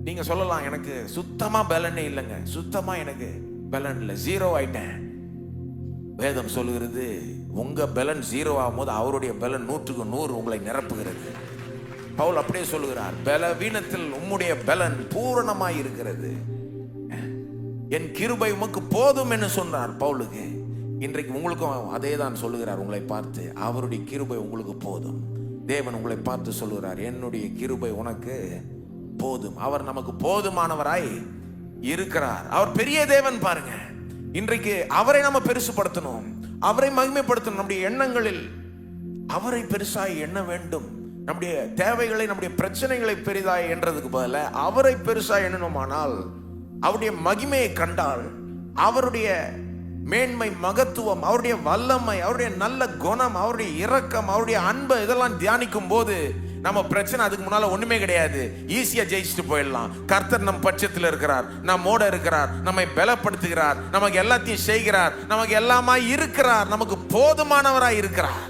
நீங்க சொல்லலாம், எனக்கு சுத்தமா பலனே இல்லைங்க, சுத்தமா எனக்கு பலன் இல்லை, ஜீரோ ஆயிட்டேன். வேதம் சொல்லுகிறது, உங்க பலன் ஜீரோ ஆகும்போது அவருடைய பலன் 100க்கு 100 உங்களை நிரப்புகிறது. பவுல் அப்படியே சொல்லுகிறார், பலவீனத்தில் உம்முடைய பலன் பூரணமாய் இருக்கிறது, என் கிருபை உமக்கு போதும் என்று சொன்னார் பவுலுக்கு. இன்றைக்கு உங்களுக்கும் அதே தான் சொல்லுகிறார் உங்களை பார்த்து, அவருடைய கிருபை உங்களுக்கு போதும். தேவன் உங்களை பார்த்து சொல்லுகிறார், என்னுடைய கிருபை உனக்கு போதும். அவர் நமக்கு போதுமானவராய் இருக்கிறார். அவர் பெரிய தேவன் பாருங்க. இன்றைக்கு அவரை நம்ம பெருசுபடுத்தணும், அவரை மகிமைப்படுத்தணும். நம்முடைய எண்ணங்களில் அவரை பெருசாய் எண்ண வேண்டும். நம்முடைய தேவைகளை, நம்முடைய பிரச்சனைகளை பெரிதாய் என்றதுக்கு பதிலா அவரை பெருசாய் எண்ணணுமானால், அவருடைய மகிமையை கண்டால், அவருடைய மேன்மை, மகத்துவம், அவருடைய வல்லமை, அவருடைய நல்ல குணம், அவருடைய இரக்கம், அவருடைய அன்பு, இதெல்லாம் தியானிக்கும் போது நம்ம பிரச்சனை அதுக்கு முன்னால ஒண்ணுமே கிடையாது, ஈஸியா ஜெயிச்சுட்டு போயிடலாம். கர்த்தர் நம் பட்சத்தில் இருக்கிறார், நம்மோட இருக்கிறார், நம்மை பலப்படுத்துகிறார், நமக்கு எல்லாத்தையும் செய்கிறார், நமக்கு எல்லாமா இருக்கிறார், நமக்கு போதுமானவராய் இருக்கிறார்.